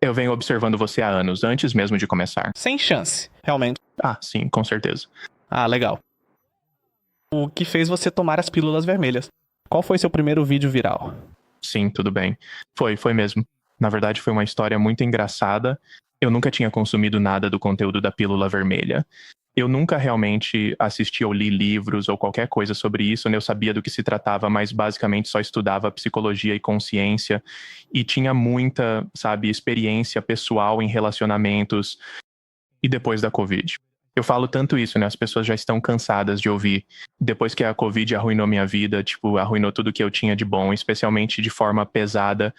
Eu venho observando você há anos, antes mesmo de começar. Sem chance, realmente. Ah, sim, com certeza. Ah, legal. O que fez você tomar as pílulas vermelhas? Qual foi seu primeiro vídeo viral? Sim, tudo bem. Foi mesmo. Na verdade, foi uma história muito engraçada. Eu nunca tinha consumido nada do conteúdo da pílula vermelha. Eu nunca realmente assisti ou li livros ou qualquer coisa sobre isso, né? Eu sabia do que se tratava, mas basicamente só estudava psicologia e consciência e tinha muita, sabe, experiência pessoal em relacionamentos e depois da Covid. Eu falo tanto isso, né? As pessoas já estão cansadas de ouvir. Depois que a Covid arruinou minha vida, tipo, arruinou tudo que eu tinha de bom, especialmente de forma pesada.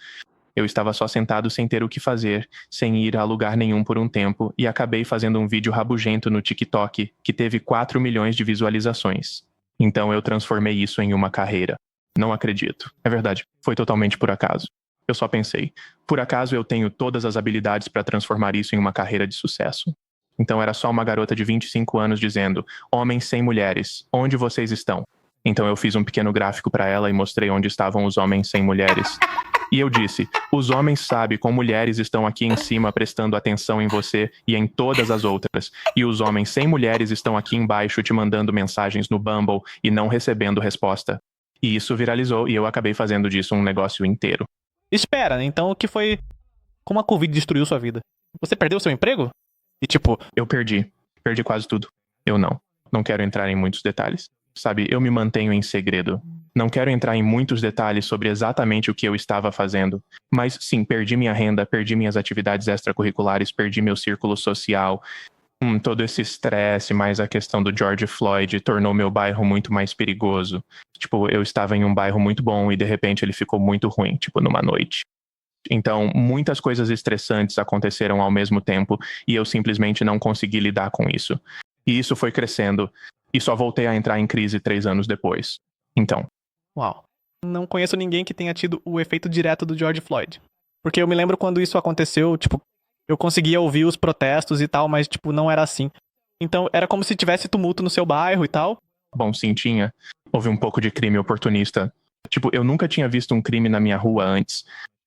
Eu estava só sentado sem ter o que fazer, sem ir a lugar nenhum por um tempo, e acabei fazendo um vídeo rabugento no TikTok, que teve 4 milhões de visualizações. Então eu transformei isso em uma carreira. Não acredito. É verdade, foi totalmente por acaso. Eu só pensei, por acaso eu tenho todas as habilidades para transformar isso em uma carreira de sucesso. Então era só uma garota de 25 anos dizendo: homens sem mulheres, onde vocês estão? Então eu fiz um pequeno gráfico para ela e mostrei onde estavam os homens sem mulheres. E eu disse: os homens sabem como mulheres estão aqui em cima prestando atenção em você e em todas as outras. E os homens sem mulheres estão aqui embaixo te mandando mensagens no Bumble e não recebendo resposta. E isso viralizou e eu acabei fazendo disso um negócio inteiro. Espera, então o que foi... Como a Covid destruiu sua vida? Você perdeu seu emprego? E tipo... Eu perdi quase tudo. Eu não quero entrar em muitos detalhes. Sabe, eu me mantenho em segredo. Não quero entrar em muitos detalhes sobre exatamente o que eu estava fazendo. Mas sim, perdi minha renda, perdi minhas atividades extracurriculares, perdi meu círculo social. Todo esse estresse, mais a questão do George Floyd tornou meu bairro muito mais perigoso. Tipo, eu estava em um bairro muito bom e de repente ele ficou muito ruim, tipo, numa noite. Então, muitas coisas estressantes aconteceram ao mesmo tempo e eu simplesmente não consegui lidar com isso. E isso foi crescendo e só voltei a entrar em crise 3 anos depois. Então... Uau. Não conheço ninguém que tenha tido o efeito direto do George Floyd. Porque eu me lembro quando isso aconteceu, tipo, eu conseguia ouvir os protestos e tal, mas, tipo, não era assim. Então, era como se tivesse tumulto no seu bairro e tal. Bom, sim, tinha. Houve um pouco de crime oportunista. Tipo, eu nunca tinha visto um crime na minha rua antes.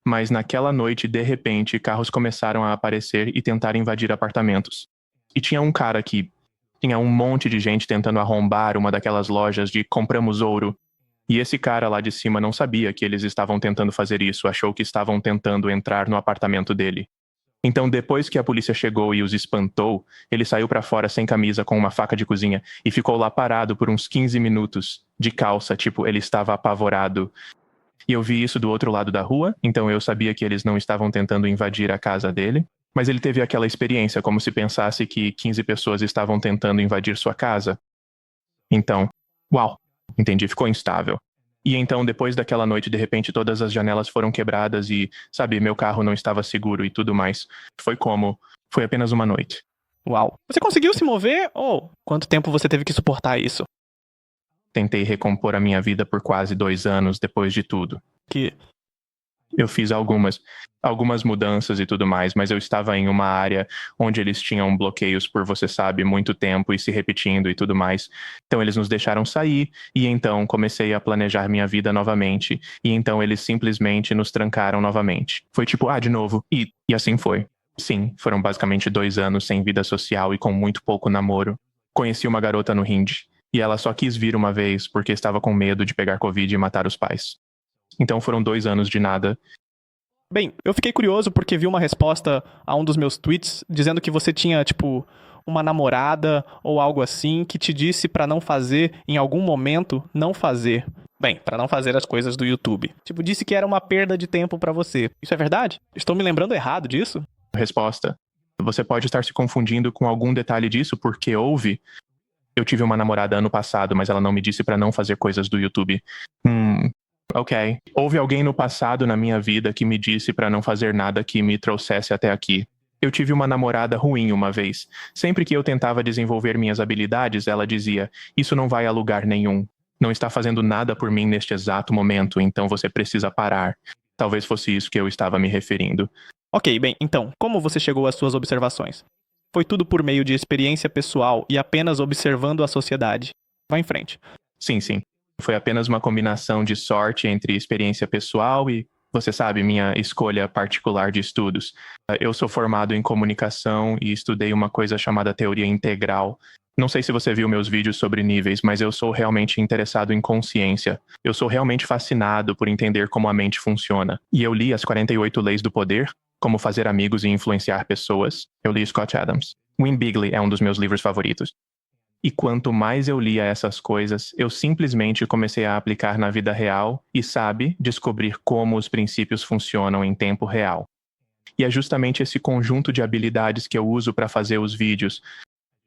Mas naquela noite, de repente, carros começaram a aparecer e tentar invadir apartamentos. E tinha um cara que... Tinha um monte de gente tentando arrombar uma daquelas lojas de compramos ouro. E esse cara lá de cima não sabia que eles estavam tentando fazer isso, achou que estavam tentando entrar no apartamento dele. Então, depois que a polícia chegou e os espantou, ele saiu pra fora sem camisa com uma faca de cozinha e ficou lá parado por uns 15 minutos, de calça, tipo, ele estava apavorado. E eu vi isso do outro lado da rua, então eu sabia que eles não estavam tentando invadir a casa dele. Mas ele teve aquela experiência, como se pensasse que 15 pessoas estavam tentando invadir sua casa. Então, uau, entendi, ficou instável. E então, depois daquela noite, de repente, todas as janelas foram quebradas e, sabe, meu carro não estava seguro e tudo mais. Foi apenas uma noite. Uau. Você conseguiu se mover? Ou quanto tempo você teve que suportar isso? Tentei recompor a minha vida por quase 2 anos depois de tudo. Eu fiz algumas mudanças e tudo mais, mas eu estava em uma área onde eles tinham bloqueios por, você sabe, muito tempo e se repetindo e tudo mais. Então eles nos deixaram sair e então comecei a planejar minha vida novamente e então eles simplesmente nos trancaram novamente. Foi tipo, de novo. E assim foi. Sim, foram basicamente 2 anos sem vida social e com muito pouco namoro. Conheci uma garota no Hinge e ela só quis vir uma vez porque estava com medo de pegar Covid e matar os pais. Então foram 2 anos de nada. Bem, eu fiquei curioso porque vi uma resposta a um dos meus tweets dizendo que você tinha, tipo, uma namorada ou algo assim que te disse pra não fazer, em algum momento, não fazer. Bem, pra não fazer as coisas do YouTube. Tipo, disse que era uma perda de tempo pra você. Isso é verdade? Estou me lembrando errado disso? Resposta: você pode estar se confundindo com algum detalhe disso porque eu tive uma namorada ano passado, mas ela não me disse pra não fazer coisas do YouTube. Ok. Houve alguém no passado na minha vida que me disse pra não fazer nada que me trouxesse até aqui. Eu tive uma namorada ruim uma vez. Sempre que eu tentava desenvolver minhas habilidades, ela dizia: isso não vai a lugar nenhum. Não está fazendo nada por mim neste exato momento, então você precisa parar. Talvez fosse isso que eu estava me referindo. Ok, bem, então, como você chegou às suas observações? Foi tudo por meio de experiência pessoal e apenas observando a sociedade. Vá em frente. Sim. Foi apenas uma combinação de sorte entre experiência pessoal e Você sabe, minha escolha particular de estudos. Eu sou formado em comunicação e estudei uma coisa chamada teoria integral. Não sei se você viu meus vídeos sobre níveis, mas eu sou realmente interessado em consciência. Eu sou realmente fascinado por entender como a mente funciona. E eu li as 48 Leis do Poder, Como Fazer Amigos e Influenciar Pessoas. Eu li Scott Adams. Win Bigley é um dos meus livros favoritos. E quanto mais eu lia essas coisas, eu simplesmente comecei a aplicar na vida real e, sabe, descobrir como os princípios funcionam em tempo real. E é justamente esse conjunto de habilidades que eu uso para fazer os vídeos.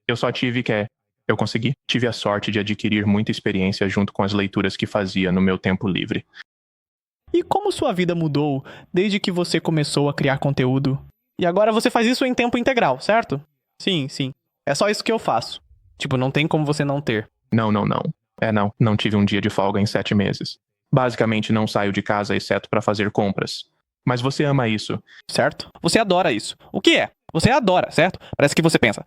Eu consegui. Tive a sorte de adquirir muita experiência junto com as leituras que fazia no meu tempo livre. E como sua vida mudou desde que você começou a criar conteúdo? E agora você faz isso em tempo integral, certo? Sim, sim. É só isso que eu faço. Tipo, não tem como você não ter. Não. Não tive um dia de folga em 7 meses. Basicamente não saio de casa exceto para fazer compras. Mas você ama isso. Certo? Você adora isso. O que é? Você adora, certo? Parece que você pensa,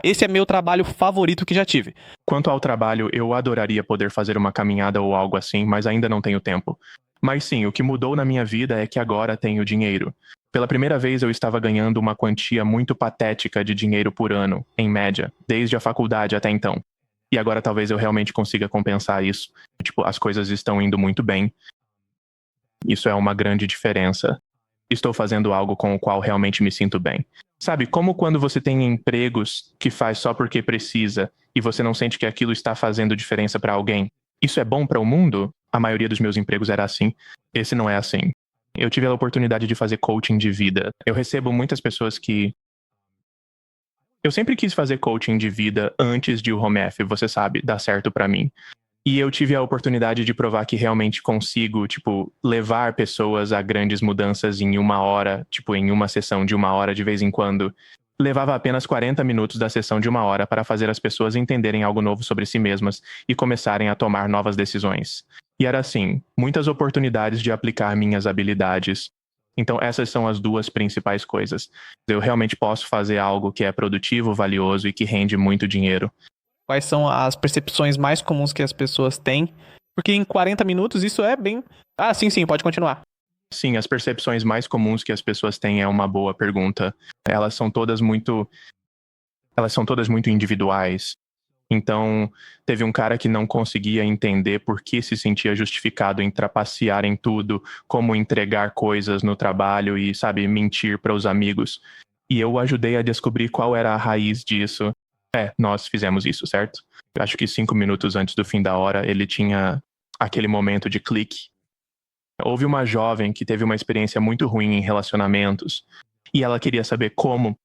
esse é meu trabalho favorito que já tive. Quanto ao trabalho, eu adoraria poder fazer uma caminhada ou algo assim, mas ainda não tenho tempo. Mas sim, o que mudou na minha vida é que agora tenho dinheiro. Pela primeira vez eu estava ganhando uma quantia muito patética de dinheiro por ano, em média, desde a faculdade até então. E agora talvez eu realmente consiga compensar isso. Tipo, as coisas estão indo muito bem. Isso é uma grande diferença. Estou fazendo algo com o qual realmente me sinto bem. Sabe, como quando você tem empregos que faz só porque precisa e você não sente que aquilo está fazendo diferença para alguém? Isso é bom para o mundo? A maioria dos meus empregos era assim. Esse não é assim. Eu tive a oportunidade de fazer coaching de vida. Eu recebo muitas pessoas que... Eu sempre quis fazer coaching de vida antes de o home office, você sabe, dar certo pra mim. E eu tive a oportunidade de provar que realmente consigo, tipo, levar pessoas a grandes mudanças em 1 hora, tipo, em uma sessão de 1 hora de vez em quando. Levava apenas 40 minutos da sessão de 1 hora para fazer as pessoas entenderem algo novo sobre si mesmas e começarem a tomar novas decisões. E era assim, muitas oportunidades de aplicar minhas habilidades. Então essas são as duas principais coisas. Eu realmente posso fazer algo que é produtivo, valioso e que rende muito dinheiro. Quais são as percepções mais comuns que as pessoas têm? Porque em 40 minutos isso é bem... sim, pode continuar. Sim, as percepções mais comuns que as pessoas têm é uma boa pergunta. Elas são todas muito individuais. Então, teve um cara que não conseguia entender por que se sentia justificado em trapacear em tudo, como entregar coisas no trabalho e, sabe, mentir para os amigos. E eu o ajudei a descobrir qual era a raiz disso. Nós fizemos isso, certo? Eu acho que 5 minutos antes do fim da hora, ele tinha aquele momento de clique. Houve uma jovem que teve uma experiência muito ruim em relacionamentos e ela queria saber como.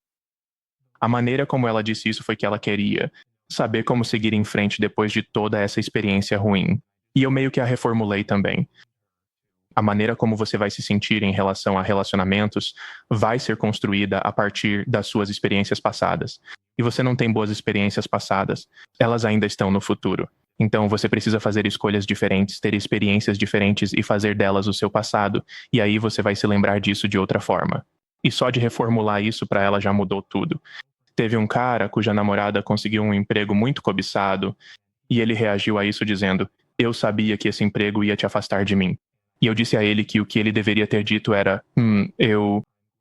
A maneira como ela disse isso foi que ela queria saber como seguir em frente depois de toda essa experiência ruim. E eu meio que a reformulei também. A maneira como você vai se sentir em relação a relacionamentos vai ser construída a partir das suas experiências passadas. E você não tem boas experiências passadas, elas ainda estão no futuro. Então você precisa fazer escolhas diferentes, ter experiências diferentes e fazer delas o seu passado. E aí você vai se lembrar disso de outra forma. E só de reformular isso para ela já mudou tudo. Teve um cara cuja namorada conseguiu um emprego muito cobiçado e ele reagiu a isso dizendo: eu sabia que esse emprego ia te afastar de mim. E eu disse a ele que o que ele deveria ter dito era: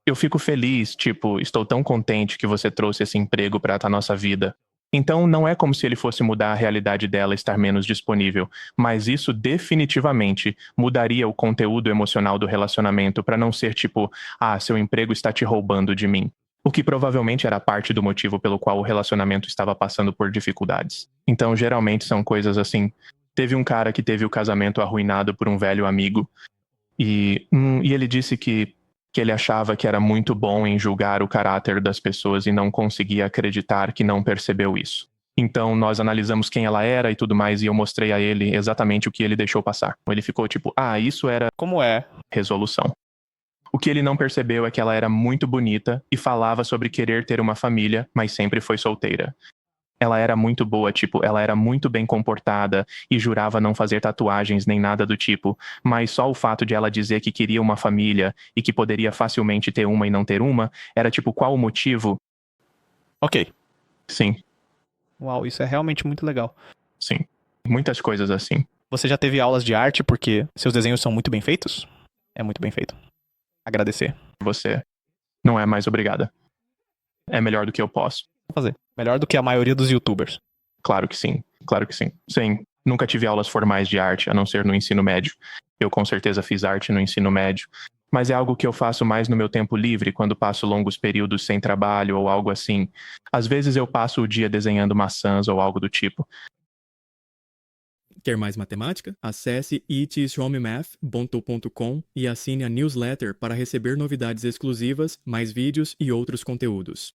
eu fico feliz, tipo, estou tão contente que você trouxe esse emprego para a nossa vida. Então não é como se ele fosse mudar a realidade dela estar menos disponível, mas isso definitivamente mudaria o conteúdo emocional do relacionamento para não ser tipo: seu emprego está te roubando de mim. O que provavelmente era parte do motivo pelo qual o relacionamento estava passando por dificuldades. Então, geralmente são coisas assim. Teve um cara que teve o casamento arruinado por um velho amigo. E ele disse que ele achava que era muito bom em julgar o caráter das pessoas e não conseguia acreditar que não percebeu isso. Então, nós analisamos quem ela era e tudo mais, e eu mostrei a ele exatamente o que ele deixou passar. Ele ficou tipo: isso era... Como é? Resolução. O que ele não percebeu é que ela era muito bonita e falava sobre querer ter uma família, mas sempre foi solteira. Ela era muito boa, tipo, ela era muito bem comportada e jurava não fazer tatuagens nem nada do tipo, mas só o fato de ela dizer que queria uma família e que poderia facilmente ter uma e não ter uma, era tipo, qual o motivo? Ok. Sim. Uau, isso é realmente muito legal. Sim. Muitas coisas assim. Você já teve aulas de arte porque seus desenhos são muito bem feitos? é muito bem feito. Agradecer. Você não é mais obrigada. É melhor do que eu posso. Vou fazer. Melhor do que a maioria dos youtubers. Claro que sim, claro que sim. Sim, nunca tive aulas formais de arte, a não ser no ensino médio. Eu com certeza fiz arte no ensino médio. Mas é algo que eu faço mais no meu tempo livre, quando passo longos períodos sem trabalho ou algo assim. Às vezes eu passo o dia desenhando maçãs ou algo do tipo. Quer mais matemática? Acesse itsshowmemath.com e assine a newsletter para receber novidades exclusivas, mais vídeos e outros conteúdos.